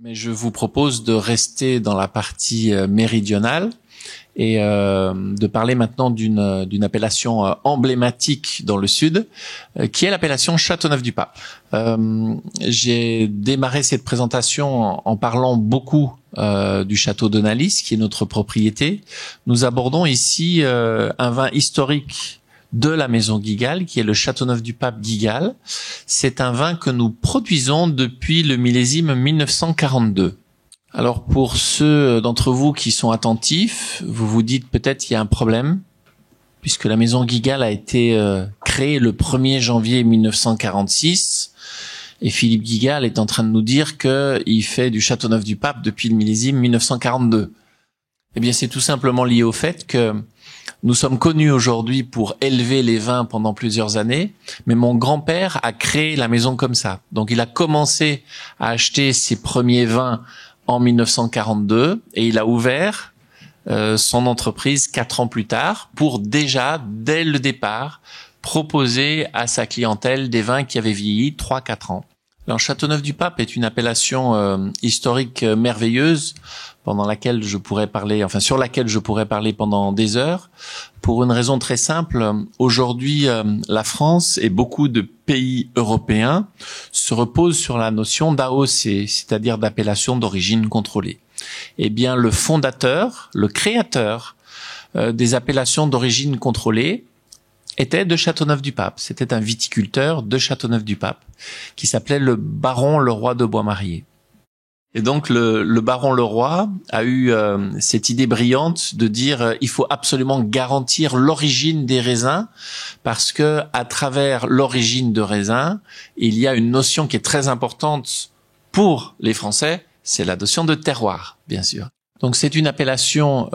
Mais je vous propose de rester dans la partie méridionale et de parler maintenant d'une appellation emblématique dans le sud, qui est l'appellation Châteauneuf-du-Pape. J'ai démarré cette présentation en parlant beaucoup du château de Nalisse, qui est notre propriété. Nous abordons ici un vin historique de la maison Guigal, qui est le Châteauneuf-du-Pape Guigal. C'est un vin que nous produisons depuis le millésime 1942. Alors pour ceux d'entre vous qui sont attentifs, vous vous dites peut-être il y a un problème, puisque la maison Guigal a été créée le 1er janvier 1946, et Philippe Guigal est en train de nous dire qu'il fait du Châteauneuf-du-Pape depuis le millésime 1942. Eh bien c'est tout simplement lié au fait que nous sommes connus aujourd'hui pour élever les vins pendant plusieurs années, mais mon grand-père a créé la maison comme ça. Donc il a commencé à acheter ses premiers vins en 1942 et il a ouvert son entreprise 4 ans plus tard pour déjà, dès le départ, proposer à sa clientèle des vins qui avaient vieilli 3-4 ans. Alors Châteauneuf-du-Pape est une appellation historique merveilleuse pendant laquelle je pourrais parler, enfin sur laquelle je pourrais parler pendant des heures, pour une raison très simple. Aujourd'hui, la France et beaucoup de pays européens se reposent sur la notion d'AOC, c'est-à-dire d'appellation d'origine contrôlée. Eh bien, le fondateur, le créateur des appellations d'origine contrôlée était de Châteauneuf-du-Pape. C'était un viticulteur de Châteauneuf-du-Pape qui s'appelait le baron Leroy de Boismarié. Et donc le baron Leroy a eu cette idée brillante de dire il faut absolument garantir l'origine des raisins parce que à travers l'origine de raisins, il y a une notion qui est très importante pour les Français, c'est la notion de terroir, bien sûr. Donc c'est une appellation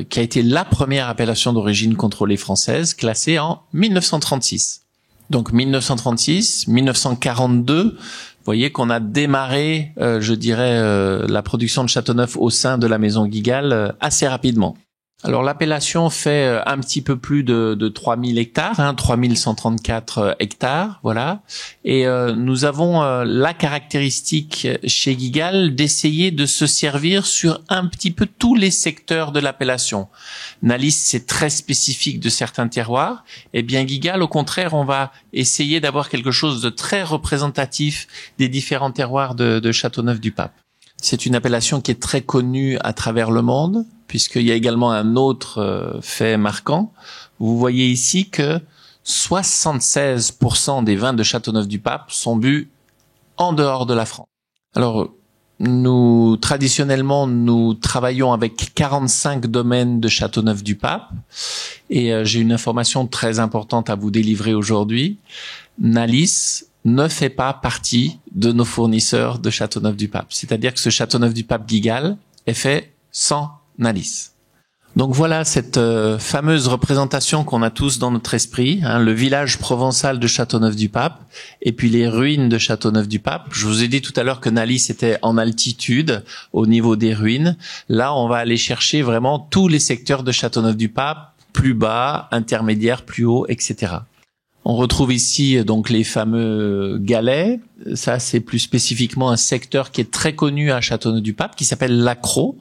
qui a été la première appellation d'origine contrôlée française, classée en 1936. Donc 1936, 1942, vous voyez qu'on a démarré, je dirais, la production de Châteauneuf au sein de la maison Guigal assez rapidement. Alors l'appellation fait un petit peu plus de 3000 hectares, 3134 hectares, voilà. Et nous avons la caractéristique chez Guigal d'essayer de se servir sur un petit peu tous les secteurs de l'appellation. Nalisse, c'est très spécifique de certains terroirs. Eh bien Guigal, au contraire, on va essayer d'avoir quelque chose de très représentatif des différents terroirs de Châteauneuf-du-Pape. C'est une appellation qui est très connue à travers le monde, puisqu'il y a également un autre fait marquant. Vous voyez ici que 76% des vins de Châteauneuf-du-Pape sont bu en dehors de la France. Alors, traditionnellement, nous travaillons avec 45 domaines de Châteauneuf-du-Pape, et j'ai une information très importante à vous délivrer aujourd'hui. Nalisse ne fait pas partie de nos fournisseurs de Châteauneuf-du-Pape. C'est-à-dire que ce Châteauneuf-du-Pape Guigal est fait sans Nalisse. Donc voilà cette fameuse représentation qu'on a tous dans notre esprit, le village provençal de Châteauneuf-du-Pape et puis les ruines de Châteauneuf-du-Pape. Je vous ai dit tout à l'heure que Nalisse était en altitude au niveau des ruines. Là, on va aller chercher vraiment tous les secteurs de Châteauneuf-du-Pape, plus bas, intermédiaire, plus haut, etc. On retrouve ici donc les fameux galets. Ça, c'est plus spécifiquement un secteur qui est très connu à Châteauneuf-du-Pape, qui s'appelle l'Accro.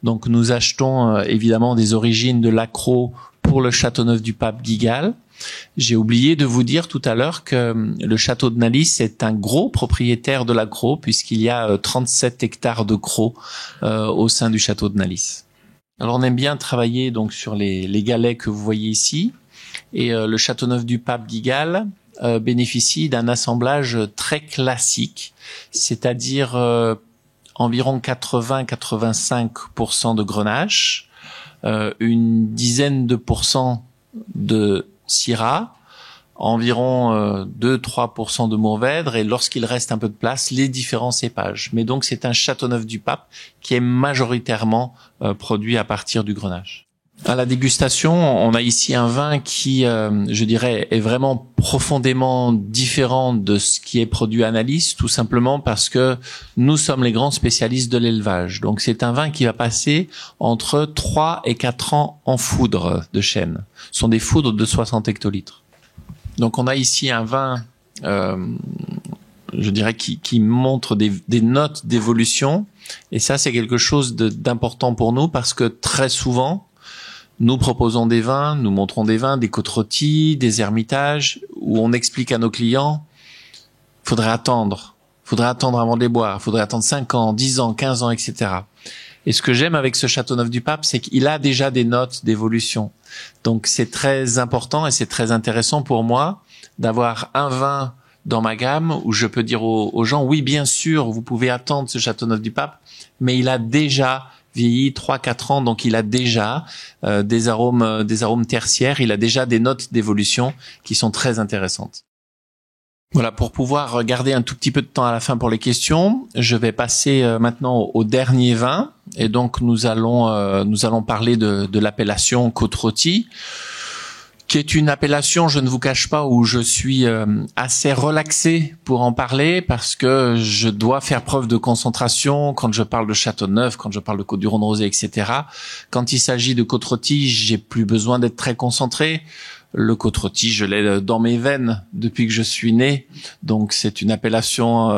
Donc, nous achetons évidemment des origines de l'Accro pour le Châteauneuf-du-Pape Guigal. J'ai oublié de vous dire tout à l'heure que le château de Nalisse est un gros propriétaire de l'Accro, puisqu'il y a 37 hectares de cros au sein du château de Nalisse. Alors, on aime bien travailler donc sur les galets que vous voyez ici. Et le Châteauneuf-du-Pape Guigal bénéficie d'un assemblage très classique, c'est-à-dire environ 80-85% de grenache, une dizaine de pourcents de syrah, environ 2-3% de mourvèdre, et lorsqu'il reste un peu de place, les différents cépages. Mais donc c'est un Châteauneuf-du-Pape qui est majoritairement produit à partir du grenache. À la dégustation, on a ici un vin qui, je dirais, est vraiment profondément différent de ce qui est produit à Nalisse, tout simplement parce que nous sommes les grands spécialistes de l'élevage. Donc c'est un vin qui va passer entre 3 et 4 ans en foudre de chêne. Ce sont des foudres de 60 hectolitres. Donc on a ici un vin je dirais, qui montre des notes d'évolution. Et ça, c'est quelque chose d'important pour nous parce que très souvent, nous proposons des vins, nous montrons des vins, des côtes rôties, des ermitages, où on explique à nos clients, faudrait attendre avant de les boire, faudrait attendre 5 ans, 10 ans, 15 ans, etc. Et ce que j'aime avec ce Châteauneuf-du-Pape, c'est qu'il a déjà des notes d'évolution. Donc c'est très important et c'est très intéressant pour moi d'avoir un vin dans ma gamme où je peux dire aux gens, oui, bien sûr, vous pouvez attendre ce Châteauneuf-du-Pape, mais il a déjà vieilli 3-4 ans, donc il a déjà des arômes tertiaires, il a déjà des notes d'évolution qui sont très intéressantes. Voilà, pour pouvoir garder un tout petit peu de temps à la fin pour les questions, je vais passer maintenant au dernier vin, et donc nous allons parler de l'appellation Côte Rôtie, qui est une appellation, je ne vous cache pas, où je suis assez relaxé pour en parler, parce que je dois faire preuve de concentration quand je parle de Châteauneuf, quand je parle de Côtes-du-Rhône rosé, etc. Quand il s'agit de Côte Rôtie, j'ai plus besoin d'être très concentré. Le Côte Rôtie, je l'ai dans mes veines depuis que je suis né, donc c'est une appellation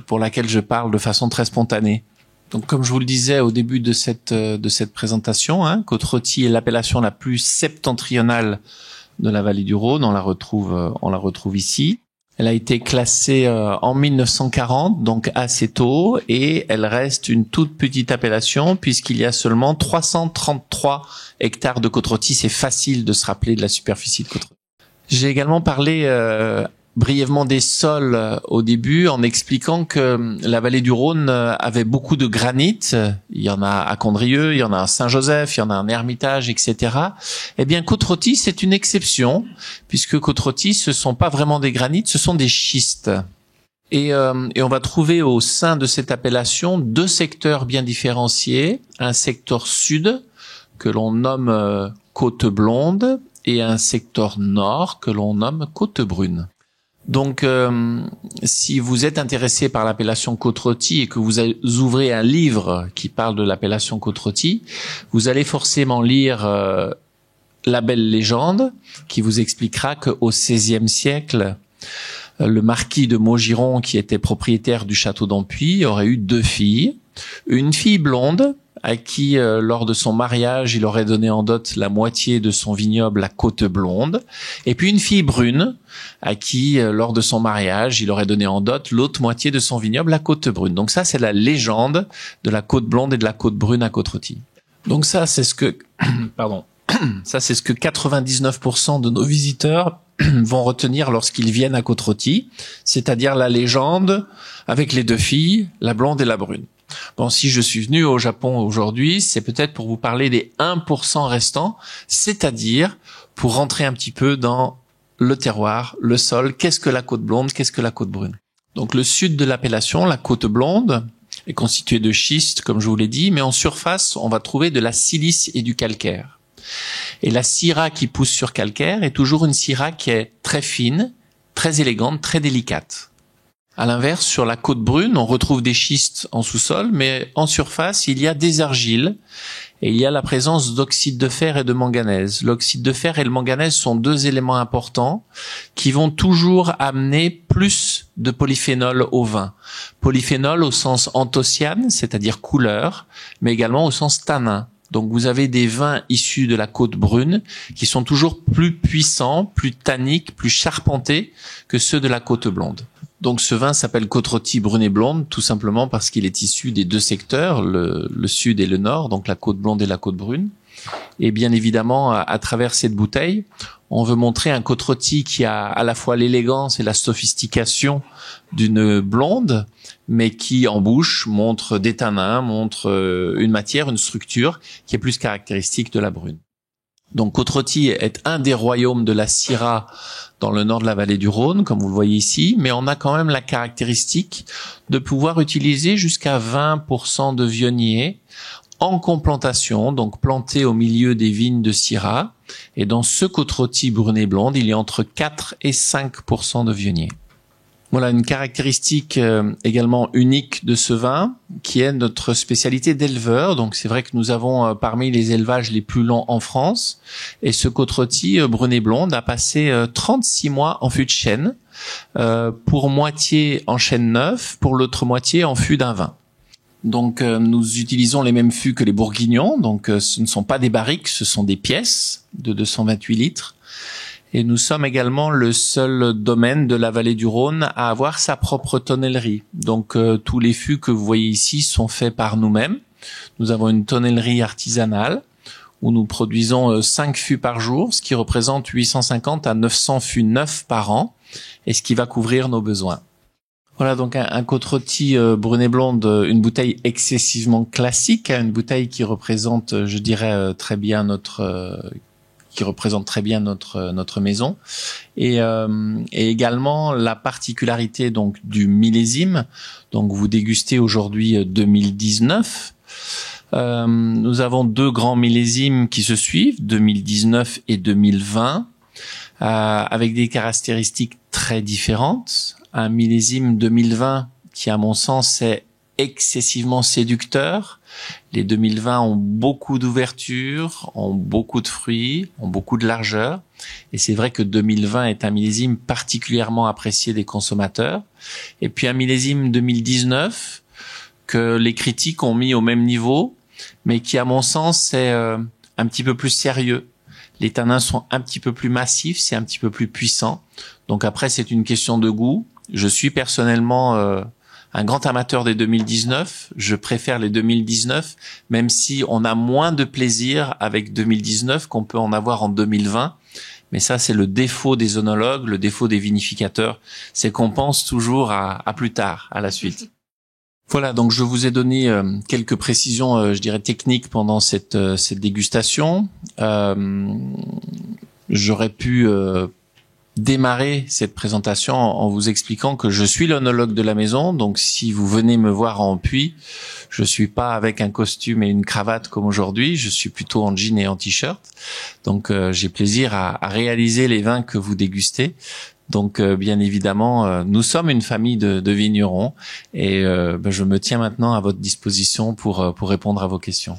pour laquelle je parle de façon très spontanée. Donc, comme je vous le disais au début de cette présentation, Côte Rôtie est l'appellation la plus septentrionale de la vallée du Rhône. On la retrouve ici. Elle a été classée en 1940, donc assez tôt, et elle reste une toute petite appellation puisqu'il y a seulement 333 hectares de Côte Rôtie. C'est facile de se rappeler de la superficie de Côte Rôtie. J'ai également parlé brièvement des sols au début en expliquant que la vallée du Rhône avait beaucoup de granit. Il y en a à Condrieu, il y en a à Saint-Joseph, il y en a à Ermitage, etc. Eh bien, Côte Rôtie, c'est une exception puisque Côte Rôtie, ce sont pas vraiment des granites, ce sont des schistes. Et on va trouver au sein de cette appellation deux secteurs bien différenciés. Un secteur sud que l'on nomme Côte Blonde et un secteur nord que l'on nomme Côte Brune. Donc, si vous êtes intéressé par l'appellation Côte Rôtie et que vous ouvrez un livre qui parle de l'appellation Côte Rôtie, vous allez forcément lire La Belle Légende, qui vous expliquera qu'au XVIe siècle, le marquis de Maugiron, qui était propriétaire du château d'Ampuis, aurait eu 2 filles. Une fille blonde, à qui, lors de son mariage, il aurait donné en dot la moitié de son vignoble, la Côte Blonde, et puis une fille brune, à qui, lors de son mariage, il aurait donné en dot l'autre moitié de son vignoble, la Côte Brune. Donc ça, c'est la légende de la Côte Blonde et de la Côte Brune à Côte Rôtie. Donc ça, c'est ce que, ça, c'est ce que 99% de nos visiteurs vont retenir lorsqu'ils viennent à Côte Rôtie, c'est-à-dire la légende avec les 2 filles, la blonde et la brune. Bon, si je suis venu au Japon aujourd'hui, c'est peut-être pour vous parler des 1% restants, c'est-à-dire pour rentrer un petit peu dans le terroir, le sol, qu'est-ce que la côte blonde, qu'est-ce que la côte brune. Donc le sud de l'appellation, la côte blonde, est constituée de schiste, comme je vous l'ai dit, mais en surface, on va trouver de la silice et du calcaire. Et la syrah qui pousse sur calcaire est toujours une syrah qui est très fine, très élégante, très délicate. À l'inverse, sur la côte brune, on retrouve des schistes en sous-sol, mais en surface, il y a des argiles et il y a la présence d'oxyde de fer et de manganèse. L'oxyde de fer et le manganèse sont 2 éléments importants qui vont toujours amener plus de polyphénol au vin. Polyphénol au sens anthocyane, c'est-à-dire couleur, mais également au sens tanin. Donc vous avez des vins issus de la côte brune qui sont toujours plus puissants, plus tanniques, plus charpentés que ceux de la côte blonde. Donc ce vin s'appelle Côte Rôtie brune et blonde tout simplement parce qu'il est issu des 2 secteurs, le sud et le nord, donc la côte blonde et la côte brune. Et bien évidemment, à travers cette bouteille, on veut montrer un Côte Rôtie qui a à la fois l'élégance et la sophistication d'une blonde, mais qui en bouche montre des tanins, montre une matière, une structure qui est plus caractéristique de la brune. Donc Côte Rôtie est un des royaumes de la Syrah dans le nord de la vallée du Rhône, comme vous le voyez ici, mais on a quand même la caractéristique de pouvoir utiliser jusqu'à 20% de vionniers en complantation, donc plantés au milieu des vignes de Syrah. Et dans ce Côte Rôtie brune et blonde, il y a entre 4 et 5% de vionniers. Voilà une caractéristique également unique de ce vin, qui est notre spécialité d'éleveur. Donc c'est vrai que nous avons parmi les élevages les plus longs en France. Et ce Côte Rôtie brune et blonde a passé 36 mois en fût de chêne. pour moitié en chêne neuf, pour l'autre moitié en fût d'un vin. Donc nous utilisons les mêmes fûts que les bourguignons, donc ce ne sont pas des barriques, ce sont des pièces de 228 litres. Et nous sommes également le seul domaine de la vallée du Rhône à avoir sa propre tonnellerie. Donc tous les fûts que vous voyez ici sont faits par nous-mêmes. Nous avons une tonnellerie artisanale où nous produisons 5 fûts par jour, ce qui représente 850 à 900 fûts neufs par an, et ce qui va couvrir nos besoins. Voilà donc un côte-rôti Brunet Blonde, une bouteille excessivement classique, une bouteille qui représente, je dirais, très bien notre maison, et également la particularité donc du millésime. Donc vous dégustez aujourd'hui 2019. Nous avons 2 grands millésimes qui se suivent, 2019 et 2020, avec des caractéristiques très différentes. Un millésime 2020 qui, à mon sens, est excessivement séducteur. Les 2020 ont beaucoup d'ouverture, ont beaucoup de fruits, ont beaucoup de largeur. Et c'est vrai que 2020 est un millésime particulièrement apprécié des consommateurs. Et puis un millésime 2019 que les critiques ont mis au même niveau, mais qui, à mon sens, est un petit peu plus sérieux. Les tanins sont un petit peu plus massifs, c'est un petit peu plus puissant. Donc après, c'est une question de goût. Je suis personnellement un grand amateur des 2019. Je préfère les 2019, même si on a moins de plaisir avec 2019 qu'on peut en avoir en 2020. Mais ça, c'est le défaut des œnologues, le défaut des vinificateurs. C'est qu'on pense toujours à plus tard, à la suite. Voilà, donc je vous ai donné quelques précisions, je dirais, techniques pendant cette dégustation. J'aurais pu démarrer cette présentation en vous expliquant que je suis l'œnologue de la maison. Donc si vous venez me voir en puits, je suis pas avec un costume et une cravate comme aujourd'hui, je suis plutôt en jean et en t-shirt. Donc j'ai plaisir à réaliser les vins que vous dégustez. Donc bien évidemment, nous sommes une famille de vignerons, et je me tiens maintenant à votre disposition pour répondre à vos questions.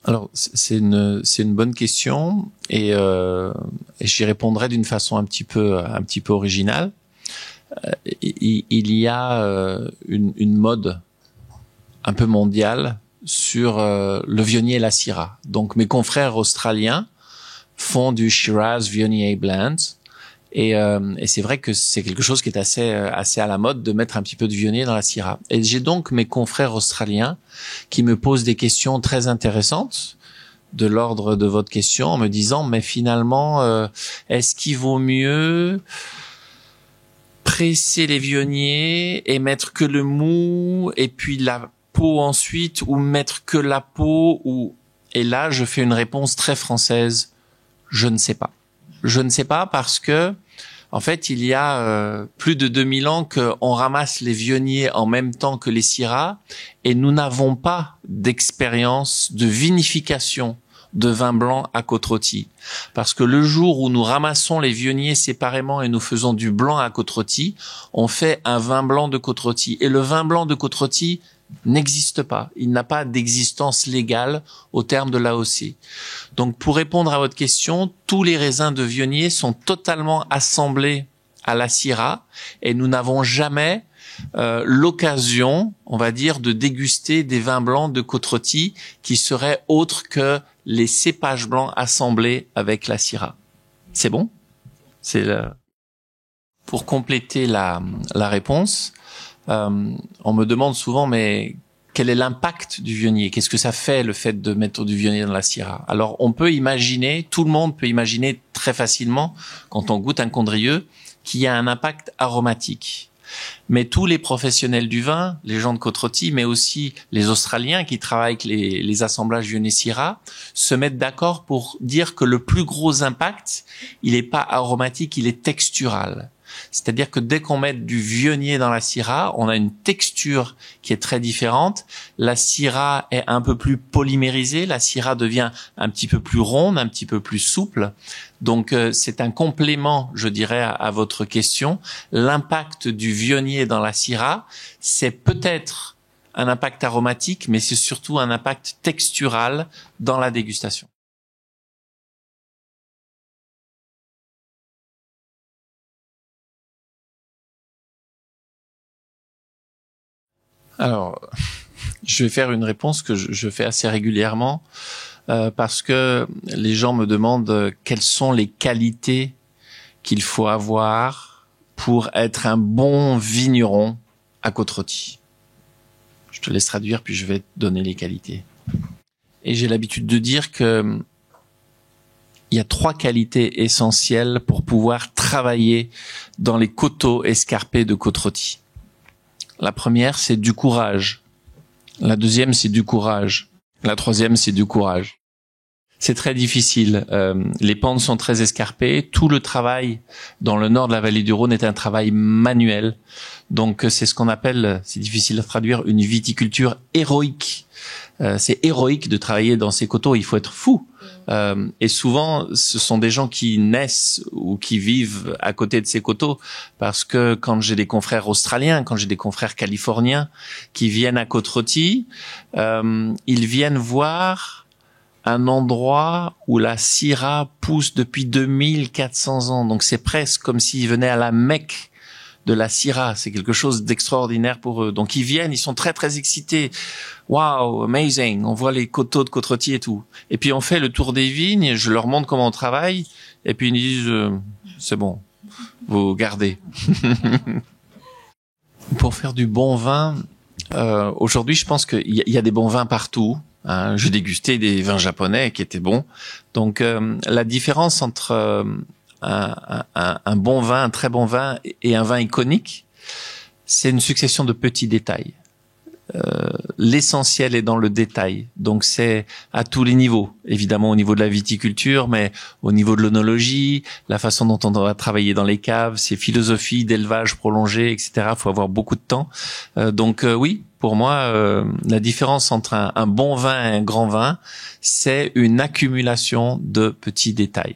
Alors c'est une bonne question, et j'y répondrai d'une façon un petit peu originale. Il y a une mode un peu mondiale sur le Viognier et la Syrah. Donc mes confrères australiens font du Shiraz Viognier Blend, et c'est vrai que c'est quelque chose qui est assez à la mode de mettre un petit peu de Viognier dans la Syrah. Et j'ai donc mes confrères australiens qui me posent des questions très intéressantes de l'ordre de votre question, en me disant mais finalement est-ce qu'il vaut mieux presser les Viogniers et mettre que le mou et puis la peau ensuite, ou mettre que la peau, ou... Et là je fais une réponse très française: je ne sais pas. Je ne sais pas, parce que en fait, il y a plus de 2000 ans qu'on ramasse les Viogniers en même temps que les Syrahs, et nous n'avons pas d'expérience de vinification de vin blanc à côte-rôtie. Parce que le jour où nous ramassons les Viogniers séparément et nous faisons du blanc à côte-rôtie, on fait un vin blanc de côte-rôtie. Et le vin blanc de côte-rôtie n'existe pas. Il n'a pas d'existence légale au terme de l'AOC. Donc, pour répondre à votre question, tous les raisins de Viognier sont totalement assemblés à la Syrah, et nous n'avons jamais l'occasion, on va dire, de déguster des vins blancs de côte-rôtie qui seraient autres que les cépages blancs assemblés avec la Syrah. C'est bon? Pour compléter la réponse, on me demande souvent, mais quel est l'impact du Viognier? Qu'est-ce que ça fait, le fait de mettre du Viognier dans la Syrah? Alors, on peut imaginer, tout le monde peut imaginer très facilement, quand on goûte un Condrieu, qu'il y a un impact aromatique. Mais tous les professionnels du vin, les gens de côte-rôtie, mais aussi les Australiens qui travaillent avec les assemblages Viognier-Syrah, se mettent d'accord pour dire que le plus gros impact, il n'est pas aromatique, il est textural. C'est-à-dire que dès qu'on met du Viognier dans la Syrah, on a une texture qui est très différente. La Syrah est un peu plus polymérisée, la Syrah devient un petit peu plus ronde, un petit peu plus souple. Donc c'est un complément, je dirais, à votre question. L'impact du vionnier dans la Syrah, c'est peut-être un impact aromatique, mais c'est surtout un impact textural dans la dégustation. Alors, je vais faire une réponse que je fais assez régulièrement parce que les gens me demandent quelles sont les qualités qu'il faut avoir pour être un bon vigneron à Côte-Rôtie. Je te laisse traduire, puis je vais te donner les qualités. Et j'ai l'habitude de dire que il y a 3 qualités essentielles pour pouvoir travailler dans les coteaux escarpés de Côte-Rôtie. La première, c'est du courage. La deuxième, c'est du courage. La troisième, c'est du courage. C'est très difficile. Les pentes sont très escarpées. Tout le travail dans le nord de la vallée du Rhône est un travail manuel. Donc c'est ce qu'on appelle, c'est difficile à traduire, une viticulture héroïque. C'est héroïque de travailler dans ces coteaux. Il faut être fou. Et souvent, ce sont des gens qui naissent ou qui vivent à côté de ces coteaux, parce que quand j'ai des confrères australiens, quand j'ai des confrères californiens qui viennent à Côte-Rôtie, ils viennent voir un endroit où la Syrah pousse depuis 2400 ans. Donc c'est presque comme s'ils venaient à la Mecque de la Syrah. C'est quelque chose d'extraordinaire pour eux. Donc ils viennent, ils sont très très excités. Wow, amazing. On voit les coteaux de Côte-Rôtie et tout. Et puis on fait le tour des vignes, je leur montre comment on travaille, et puis ils disent c'est bon, vous gardez. Pour faire du bon vin, aujourd'hui je pense qu'il y a des bons vins partout. Hein. J'ai dégusté des vins japonais qui étaient bons. Donc la différence entre un bon vin, un très bon vin et un vin iconique, c'est une succession de petits détails. L'essentiel est dans le détail. Donc c'est à tous les niveaux, évidemment au niveau de la viticulture, mais au niveau de l'œnologie, la façon dont on doit travailler dans les caves, ces philosophies d'élevage prolongé, etc. Il faut avoir beaucoup de temps. Donc oui, pour moi, la différence entre un bon vin et un grand vin, c'est une accumulation de petits détails.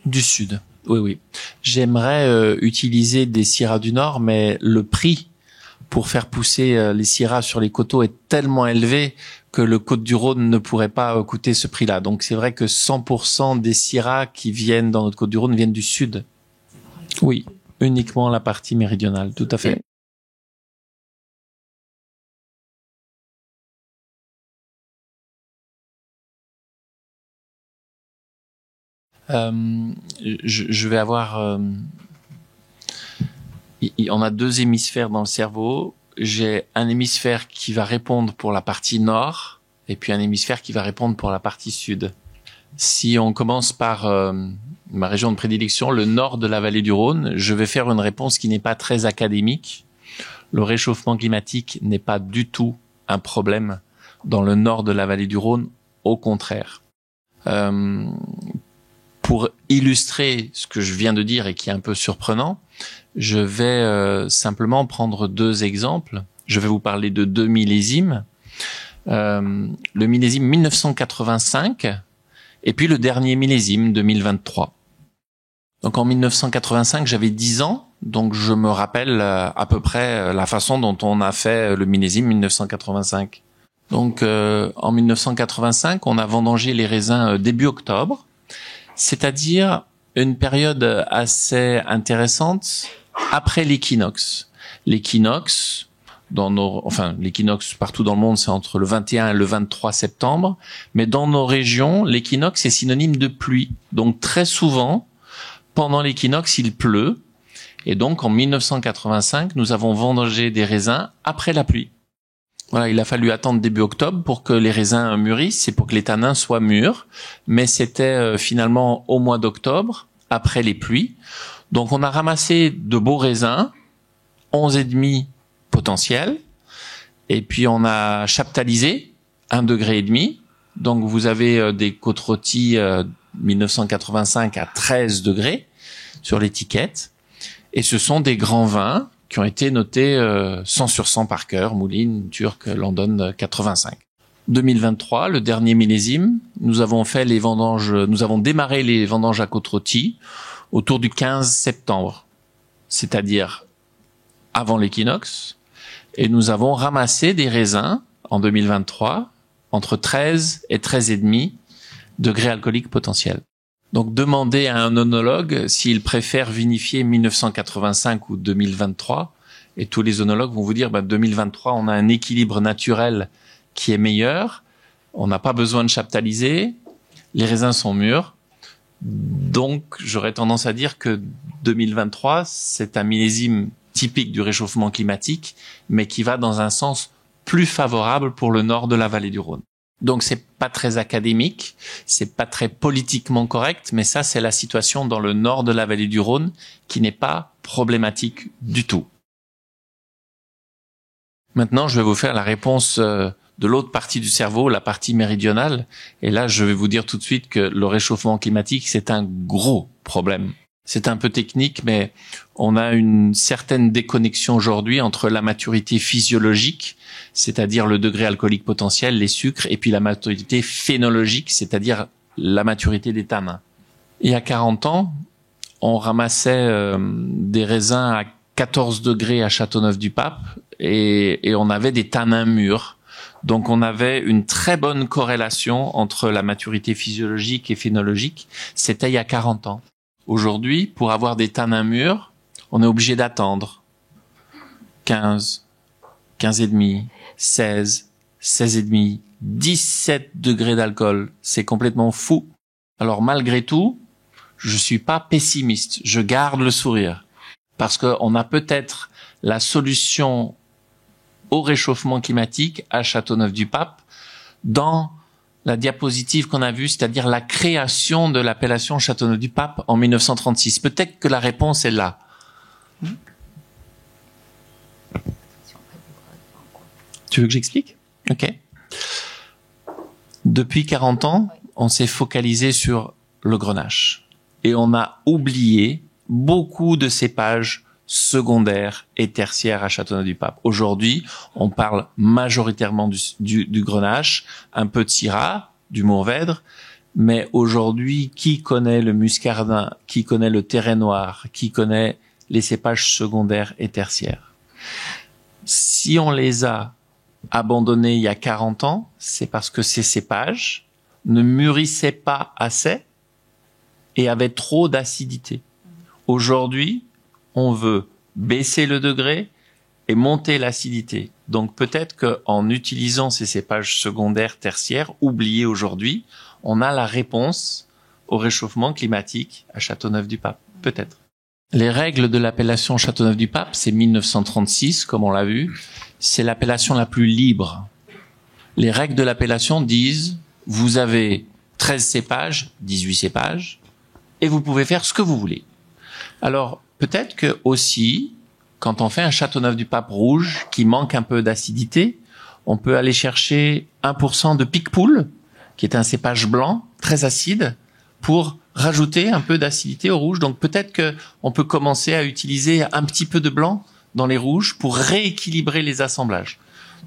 Du sud, oui, oui. J'aimerais utiliser des Syrahs du Nord, mais le prix pour faire pousser les Syrahs sur les coteaux est tellement élevé que le Côte-du-Rhône ne pourrait pas coûter ce prix-là. Donc c'est vrai que 100% des Syrahs qui viennent dans notre Côte-du-Rhône viennent du sud. Oui, uniquement la partie méridionale, tout à fait. Je vais avoir... on a 2 hémisphères dans le cerveau. J'ai un hémisphère qui va répondre pour la partie nord et puis un hémisphère qui va répondre pour la partie sud. Si on commence par ma région de prédilection, le nord de la vallée du Rhône, je vais faire une réponse qui n'est pas très académique. Le réchauffement climatique n'est pas du tout un problème dans le nord de la vallée du Rhône, au contraire. Pour illustrer ce que je viens de dire et qui est un peu surprenant, je vais simplement prendre 2 exemples. Je vais vous parler de 2 millésimes. Le millésime 1985 et puis le dernier millésime 2023. Donc en 1985, j'avais 10 ans, donc je me rappelle à peu près la façon dont on a fait le millésime 1985. Donc en 1985, on a vendangé les raisins début octobre, c'est-à-dire une période assez intéressante après l'équinoxe. L'équinoxe, l'équinoxe partout dans le monde, c'est entre le 21 et le 23 septembre, mais dans nos régions, l'équinoxe est synonyme de pluie. Donc très souvent, pendant l'équinoxe, il pleut, et donc en 1985, nous avons vendangé des raisins après la pluie. Voilà, il a fallu attendre début octobre pour que les raisins mûrissent et pour que les tanins soient mûrs, mais c'était finalement au mois d'octobre, après les pluies. Donc on a ramassé de beaux raisins, 11,5 potentiels, et puis on a chaptalisé 1,5 degré, Donc vous avez des côtes rôties 1985 à 13 degrés sur l'étiquette. Et ce sont des grands vins qui ont été notés 100 sur 100 par cœur, Moulines, Turc, London 85. 2023, le dernier millésime, nous avons démarré les vendanges à côte rôtie autour du 15 septembre, c'est-à-dire avant l'équinoxe, et nous avons ramassé des raisins en 2023 entre 13 et 13,5 degrés alcooliques potentiels. Donc demandez à un œnologue s'il préfère vinifier 1985 ou 2023, et tous les œnologues vont vous dire 2023 on a un équilibre naturel qui est meilleur, on n'a pas besoin de chaptaliser, les raisins sont mûrs. Donc j'aurais tendance à dire que 2023 c'est un millésime typique du réchauffement climatique, mais qui va dans un sens plus favorable pour le nord de la vallée du Rhône. Donc c'est pas très académique, c'est pas très politiquement correct, mais ça c'est la situation dans le nord de la vallée du Rhône qui n'est pas problématique du tout. Maintenant, je vais vous faire la réponse de l'autre partie du cerveau, la partie méridionale, et là je vais vous dire tout de suite que le réchauffement climatique c'est un gros problème. C'est un peu technique, mais on a une certaine déconnexion aujourd'hui entre la maturité physiologique, c'est-à-dire le degré alcoolique potentiel, les sucres, et puis la maturité phénologique, c'est-à-dire la maturité des tanins. Il y a 40 ans, on ramassait des raisins à 14 degrés à Châteauneuf-du-Pape et on avait des tanins mûrs. Donc on avait une très bonne corrélation entre la maturité physiologique et phénologique. C'était il y a 40 ans. Aujourd'hui, pour avoir des tanins mûrs, on est obligé d'attendre 15, 15,5, 16, 16,5, 17 degrés d'alcool. C'est complètement fou. Alors malgré tout, je suis pas pessimiste. Je garde le sourire. Parce qu'on a peut-être la solution au réchauffement climatique à Châteauneuf-du-Pape dans la diapositive qu'on a vue, c'est-à-dire la création de l'appellation Châteauneuf-du-Pape en 1936. Peut-être que la réponse est là. Tu veux que j'explique? Ok. Depuis 40 ans, on s'est focalisé sur le grenache. Et on a oublié beaucoup de cépages secondaires et tertiaires à Châteauneuf-du-Pape. Aujourd'hui, on parle majoritairement du grenache, un peu de syrah, du mourvèdre, mais aujourd'hui, qui connaît le muscardin, qui connaît le terret noir, qui connaît les cépages secondaires et tertiaires? Si on les a abandonnés il y a 40 ans, c'est parce que ces cépages ne mûrissaient pas assez et avaient trop d'acidité. Aujourd'hui, on veut baisser le degré et monter l'acidité. Donc peut-être qu'en utilisant ces cépages secondaires, tertiaires, oubliés aujourd'hui, on a la réponse au réchauffement climatique à Châteauneuf-du-Pape. Peut-être. Les règles de l'appellation Châteauneuf-du-Pape, c'est 1936, comme on l'a vu. C'est l'appellation la plus libre. Les règles de l'appellation disent, vous avez 13 cépages, 18 cépages, et vous pouvez faire ce que vous voulez. Alors, peut-être que aussi, quand on fait un Châteauneuf-du-Pape rouge qui manque un peu d'acidité, on peut aller chercher 1% de Picpoul, qui est un cépage blanc, très acide, pour rajouter un peu d'acidité au rouge. Donc peut-être que on peut commencer à utiliser un petit peu de blanc dans les rouges pour rééquilibrer les assemblages.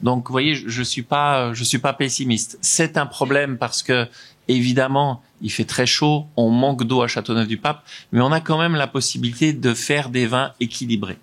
Donc vous voyez, je suis pas pessimiste. C'est un problème parce que évidemment, il fait très chaud, on manque d'eau à Châteauneuf-du-Pape, mais on a quand même la possibilité de faire des vins équilibrés.